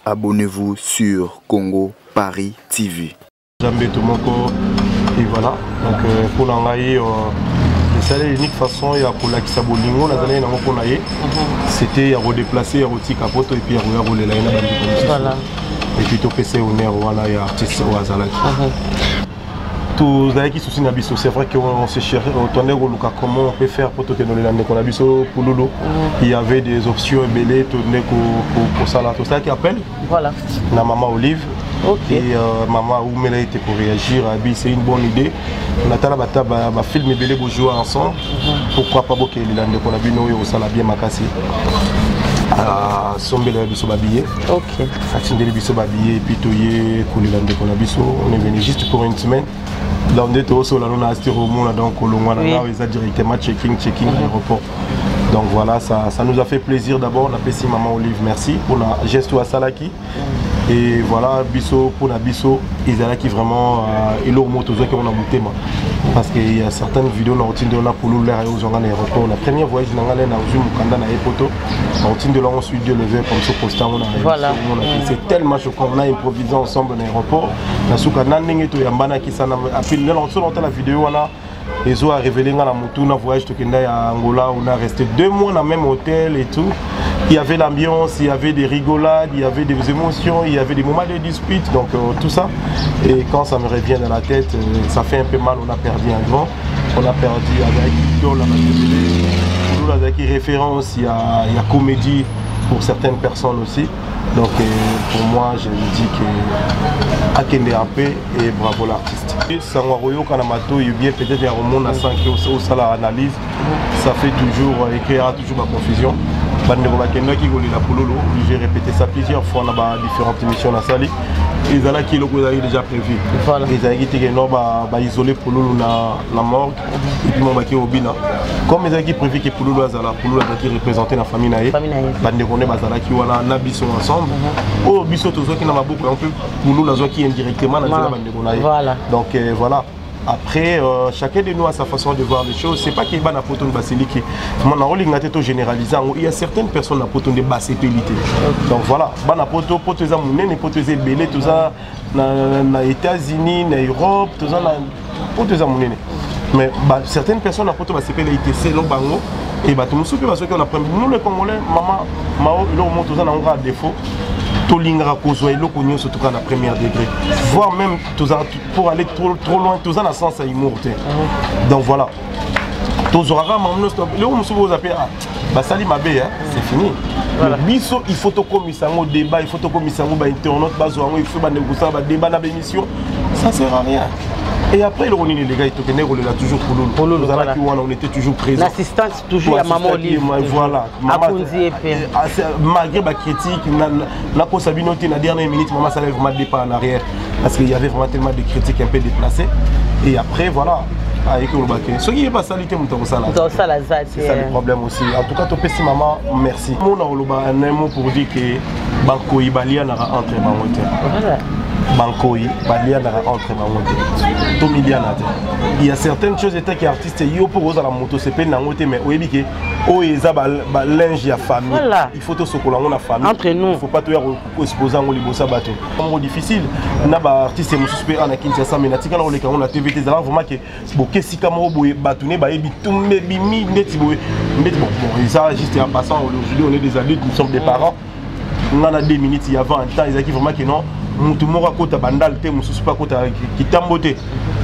Abonnez-vous sur Congo Paris TV. Jambe Tomoko, et voilà. Donc pour l'engager, c'est l'unique façon pour la Kisabolingo, c'était à redéplacer, à retirer capote et puis à rouler la haine. Voilà. Et puis tout PC au nerf, voilà, il y a artiste au Azalaki. Tous les qui sont nabiso, c'est vrai qu'on s'est cherché, on tournait au Luka comment on peut faire pour que nous les landes qu'on nabiso pour Lolo. Il y avait des options belées, tourner pour ça là, tout ça qui appelle. Voilà. La maman Olive. Et maman Oumela était pour réagir. C'est une bonne idée. On attend la film belé pour jouer ensemble. Pourquoi pas beaucoup les landes qu'on a vu nous au salon bien macassi. Sombele biso babillé. Ok. Atindeli biso babillé et puis toyé pour les landes qu'on a biso. On est venu juste pour une semaine. Là on était au sol, on a assisté au monde donc on a directement checking l'aéroport. Donc voilà, ça nous a fait plaisir d'abord. On a fait maman Olive, merci pour la geste à Salaki. Et voilà, biso pour la biso, ils allaient qui vraiment et leur moto qui on a monté parce qu'il y a certaines vidéos dans le on a pour nous l'air aux gens à l'aéroport. La première voyage dans l'année dans le Mukanda na Epoto, dans de là on suit Dieu levé comme ce poste on a. Voilà. C'est tellement choquant, on a improvisé ensemble dans l'aéroport. Na suka nandenge to yambana qui sana après longtemps la vidéo on a ils ont révélé dans la moto un voyage to kenda à Angola, on a resté 2 mois dans le même hôtel et tout. Il y avait l'ambiance, il y avait des rigolades, il y avait des émotions, il y avait des moments de dispute, donc tout ça. Et quand ça me revient dans la tête, ça fait un peu mal, on a perdu un grand. On a perdu avec Idol, avec référence, il y a comédie pour certaines personnes aussi. Donc pour moi, je me dis que Akende AP et bravo l'artiste. Sanwaroyo Kanamato, il bien peut-être un roman à 5 au salaire analyse, ça fait toujours, il créera toujours ma confusion. J'ai répété ça plusieurs fois dans différentes émissions dans Sali. Ils allaient qui est déjà prévu. Ils allaient qui isolé pour la morgue et puis mon baquet au bina. Comme ils allaient prévu que Pouloulou Azala, Pouloulou qui représentait la famille naïe, Banderone Bazala qui voilà Nabiso ensemble. Oh biso tous qui n'a pas beaucoup un peu Pouloulou Azala qui indirectement dans la Banderone. Donc voilà. Après, chacun de nous a sa façon de voir les choses. C'est pas qu'il y a une photo de basilique. Il y a certaines personnes qui ont photo de basépélité. Donc voilà, il y a des photos de belé, tout ça dans les États-Unis, en Europe, tout ça dans mais certaines personnes ont photo de basépélité, c'est le bango. Et tout le monde nous les Congolais, maman, tout ça a un défaut. Tolingra kozwa eloko nyonso surtout na premier degré voire même pour aller trop loin tout ça dans sens à humour. Donc voilà tozoraka mamno stop le musu vous appelez basali mabe c'est fini. Biso il faut to komisa ngo débat, il faut to komisa ngo ba internaute bazo ngo il faut ba négocier ba débat na émission, ça sert à rien. Et après, les gars, ils ont toujours pour nous. On était toujours présents. L'assistance, toujours à Maman Olive. Voilà. Malgré la critique, la dernière minute, Maman savait vraiment départ en arrière. Parce qu'il y avait vraiment tellement de critiques un peu déplacées. Et après, voilà. Ce qui est pas salité, c'est ça le problème aussi. En tout cas, tu maman, merci. Un mot pour dire que Banco Ibalia n'a pas entré dans mon Bankoï, Balia n'a pas entré dans mon il y a certaines choses qui artistes pour eux à la moto c'est pas nangote mais au ébiqué au eza linge ya famille il faut tout ce que l'on a famille entre nous il faut pas tout exposer en libosa bateau c'est difficile na ba artiste mususpé en Kinshasa mais natika on les on a TVT ça vraiment que boké sika mo boye batouné ba ebi tumbe bimi neti boye bon ça juste en passant aujourd'hui on est des adultes nous sommes des parents on a 2 minutes il y a 20 ans ils a qui vraiment que non tout le monde a côté bandal te mususu pas côté qui tamboté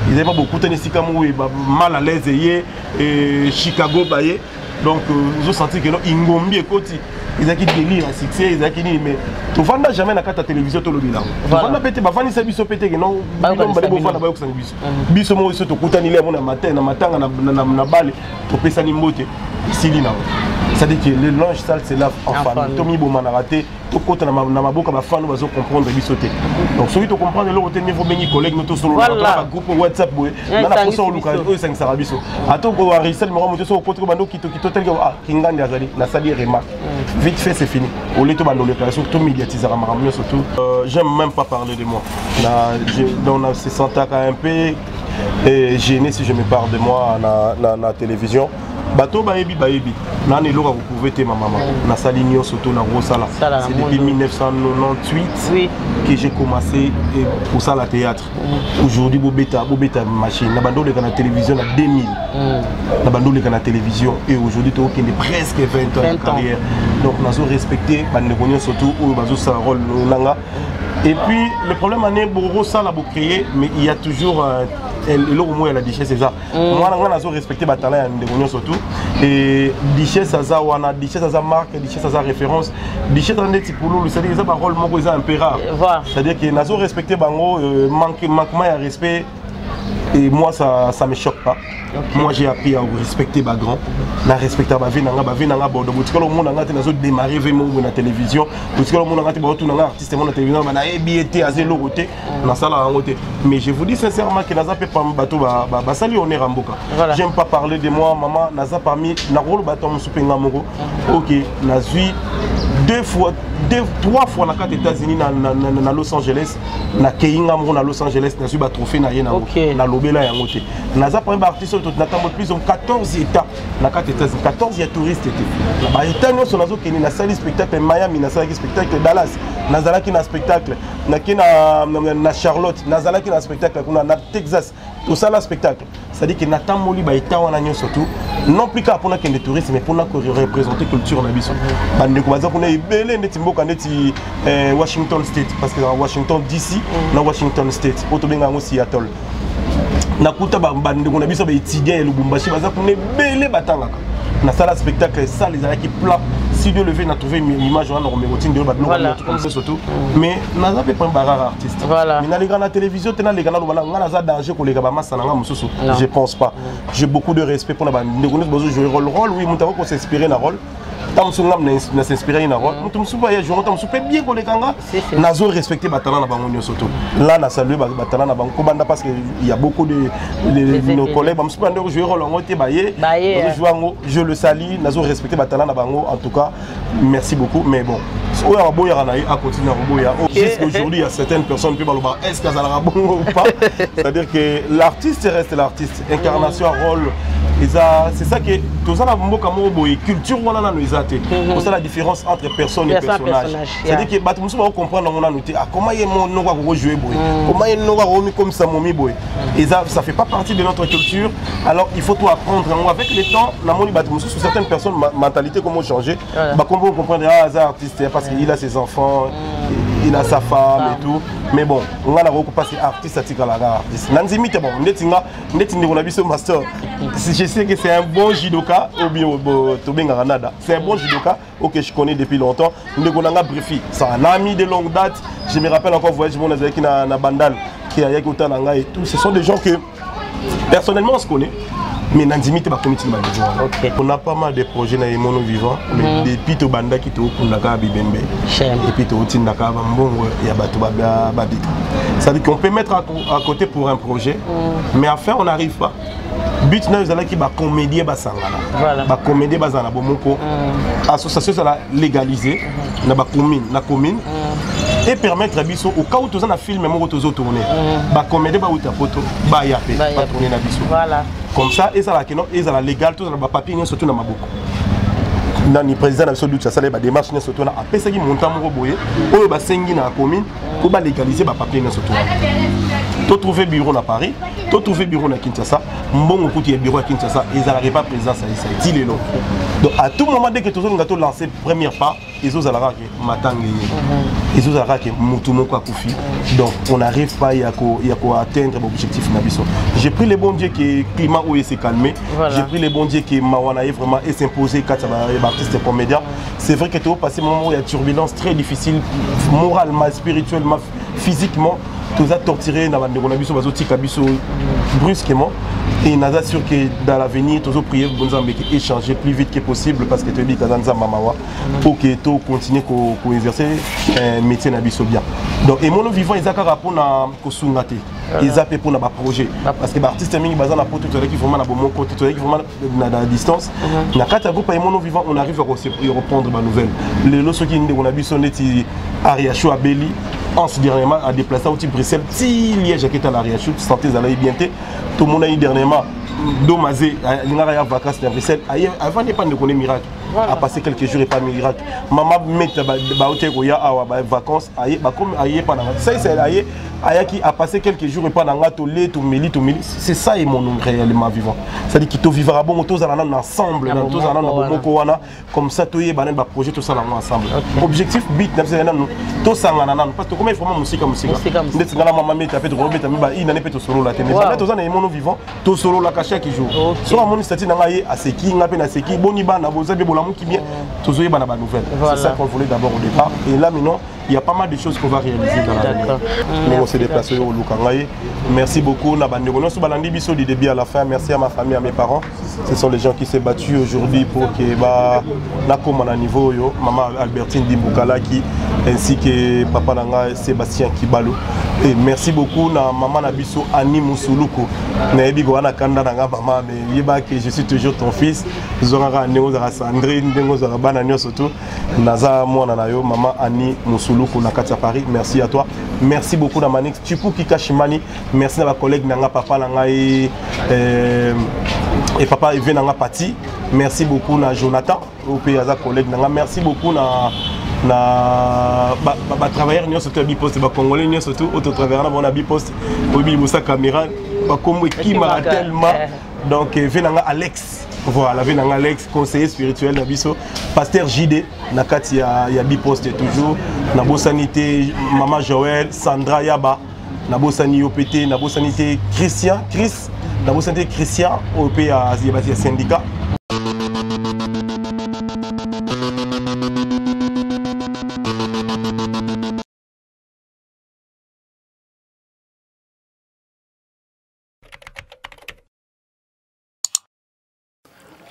ils avaient pas beaucoup de sika mo mal à l'aise et Chicago baye donc ils ont senti que non ingombi côté ils a qui délire succès ils a qui mais tu vends jamais na carte télévision to lobila tu vends pété ba vani ça biso pété que non bilom ba bo vana ba yokusana biso biso mo iso to kutani le mo na matin na matanga na bale to pesa ni mbote isili na C'est-à-dire que le linge sale c'est là en famille. Tomi Bomana raté, tout côté na maboka ba fan va comprendre bisoté. Donc celui to comprendre le côté niveau bengi collègue nous solo dans groupe WhatsApp boy. Na na poso luka o 5 sarabiso. Ato ko Arissel mo moto so côté ko bando kito tel ah kingandi azali na sali remarque. Vite fait c'est fini. Au lieu to bando le surtout médiatiser à maramio surtout. J'aime même pas parler de moi. On se sent un peu gêné si je me parle de moi à la télévision. Bateau baebi baebi. Nani loka vous pouvez te ma maman. Na saligno surtout na Rosala. C'est depuis 1998 que j'ai commencé pour ça la théâtre. Aujourd'hui bobeta machine. Na bando le na télévision à 2000. Na bando le na télévision et aujourd'hui tu as presque 20 ans de carrière. Donc nous avons respecté bande surtout où bazo sa rôle nanga. Et puis le problème est que ça l'a créé, mais il y a toujours il y a la richesse c'est ça. Moi on a respecté le talent de surtout et richesse ça on a richesse ça marque, richesse ça référence, richesse on est pour nous, c'est-à-dire ça rôle mon un peu rare. C'est-à-dire que nous avons respecté bango manquement de respect. Et moi ça me choque pas. Moi j'ai appris à respecter ma grand, à respecter ma vie nanga bordo. Parce que le monde nanga t'es démarré vraiment na télévision. Parce que le monde nanga t'es bordo nanga artiste na télévision, na EBT à zéro côté, na sala en côté. Mais je vous dis sincèrement que naza peut pas bateau ba sali on est ramboka. J'aime pas parler de moi maman naza parmi na rôle bateau musupenga moko. OK, na zui 3 fois na 4 États-Unis na Los Angeles na Keinga mo na Los Angeles na suba trophée na yena na lobela ya ngote naza premier artiste to na tambo plus de 14 états na 4 États-Unis 14 ya touristes étaient ba état nyonso nazo keni na salle spectacle Miami na salle spectacle Dallas nazalaki na spectacle na Charlotte nazalaki na spectacle na Texas tout ça là spectacle c'est-à-dire que Nathan Moli ba état wana nyonso tout non plus qu'à pour que les touristes mais pour représenter culture na biso bande ko baza kuna ibele ndeti mboka ndeti Washington State parce que dans Washington DC na Washington State otobenga ngo Seattle nakuta bande ko na biso ba étudiant et Lubumbashi baza kuna ibele batangaka na salle spectacle ça les a qui plat si Dieu le veut n'a trouvé une image on a remercié de battre comme ça surtout mais n'a pas prendre barrage artiste mais na les gars na télévision tena les gars na on a danger pour les gars massa na mususu je pense pas j'ai beaucoup de respect pour la bande de connaître jouer rôle oui mon qu'on s'inspirer na rôle tant que nous s'inspirer na rôle nous sommes pas jouer tant que bien qu'on les gars nazo respecter batala na bango surtout là na saluer batala na bango banda parce que il y a beaucoup de nos collègues nous sommes pas jouer rôle en côté bailler je le salue nazo respecter batala na bango en tout cas merci beaucoup mais bon à continuer jusqu'aujourd'hui il y a certaines personnes qui parlent est-ce que ça sera bon ou pas c'est-à-dire que l'artiste reste l'artiste incarnation rôle c'est ça que tout ça la culture voilà nous c'est ça la différence entre personne et personnage c'est-à-dire que bah tout comprendre on a noté comment il mon jouer boy comment il nous comme ça momi boy et ça fait pas partie de notre culture alors il faut tout apprendre avec le temps la moni bah sur certaines personnes mentalité comment changer bah comment comprendre artiste parce qu'il a ses enfants il a sa femme et tout mais bon on a la passer artiste à la artiste nanzimi bon netinga on a vu master je sais que c'est un bon judoka ou bien Tobenga Canada c'est un bon judoka que je connais depuis longtemps Ndegonanga Brifi c'est un ami de longue date je me rappelle encore voyage mon avec na Bandal qui a yaki nanga et tout ce sont des gens que personnellement on se connaît mais nanzimite ba comité on a pas mal de projets na Emono vivant mais depuis to banda ki to kundaka bibembe et puis to tindaka mbongo ya bato babit ça veut dire qu'on peut mettre à côté pour un projet mais enfin on n'arrive pas but na ezala ki ba comédie ba sangana ba comédie ba zana bomoko association ça la légaliser na ba commune et permettre à biso au cas où tous en a filmé mon retour tourner ba comédie ba uta photo ba yapé ba tourner na biso comme ça et ça la keno et ça la légal tout na papier ni surtout na maboko nani président na biso doute ça les démarche ni surtout na apesa ki montant mo boye oyo ba sengi na commune pour ba légaliser ba papier ni surtout to trouver bureau à Paris to trouver bureau à Kinshasa mbongo kuti bureau à Kinshasa ils n'arrivent pas présent ça dit les noms donc à tout moment dès que tous on gâteau lancer première pas ils osent la matangi ils osent la mutumo kwa kufi donc on n'arrive pas à atteindre l'objectif nabiso j'ai pris les bons dieux que climat où il s'est calmé j'ai pris les bons dieux que Mawana vraiment et s'imposer quand ça va artiste comédien c'est vrai que tu as passé un moment où il y a turbulence très difficile moralement spirituellement physiquement tous a torturé na bande na biso bazotika biso brusquement et naza sûr que dans l'avenir tous prier bonzambe qui échanger plus vite que possible parce que tu dis kazanza mamawa pour que tu continuer ko exercer un métier na biso bien. Donc et mon vivant ils a rapport na ko sungate ils a pour na ba projet parce que artiste mingi bazana na poto qui vraiment na bon côté qui vraiment na distance na kata groupe et mon vivant on arrive à reprendre ma nouvelle les loso qui on a biso neti Ariacho à Beli en ce dernièrement a déplacé au type Bruxelles si Liège qui est à l'Ariacho santé za bien tout le monde a eu dernièrement domazé l'ingara vacances à Bruxelles avant n'est pas de connaître miracle a passé quelques jours et pas miracle maman met ba hôtel ya awa ba vacances aye ba comme aye pas dans ça c'est aye aye qui a passé quelques jours et pas dans tolé tout meli c'est ça et mon nom réellement vivant ça dit qu'il to vivra bon tous ensemble tous ensemble comme ça to yé ba projet tout ça ensemble objectif but c'est tous sangana parce que comment il faut musique ndetse ngala maman met tapé de robeta ba il n'en est pas tout solo la télé ça tous en mon vivant tout solo la chaque jour soit mon statut na ngaye aseki ngape na seki boni ba na bozabe qui vient toujours y a une nouvelle. C'est ça qu'on voulait d'abord au départ. Et là maintenant, il y a pas mal de choses qu'on va réaliser dans l'avenir. Nous on s'est déplacé au Lukangaye. Merci beaucoup. Du début à la fin. Merci à ma famille, à mes parents. Ce sont les gens qui s'est battus aujourd'hui pour que na comme à niveau yo maman Albertine Dimbukala qui ainsi que papa Nanga Sébastien Kibalo. Et merci beaucoup na maman Nabiso Annie Musuluku. Na ebi go na kanda nanga maman mais yeba que je suis toujours ton fils. Zorara Neo Zara Sandrine Dengo Zara Bananio surtout. Naza mwana na yo maman Annie Musuluku na Katia Paris. Merci à toi. Merci beaucoup na Manix Chipu Kikashimani. Merci à ma collègue Nanga papa Nanga et papa Even Nanga Pati. Merci beaucoup na Jonathan au pays à collègue Nanga. Merci beaucoup na travailleurs nous surtout bipost ba congolais nous surtout auto travailleurs na bipost obi musa caméra ba comme qui m'a tellement donc venanga Alex voilà venanga Alex conseiller spirituel na biso pasteur JD na kati ya bipost toujours na bosanité maman Joël Sandra Yaba na bosani OPT na bosanité Christian Chris na bosanité Christian au pays à syndicat.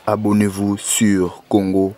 Abonnez-vous sur Congo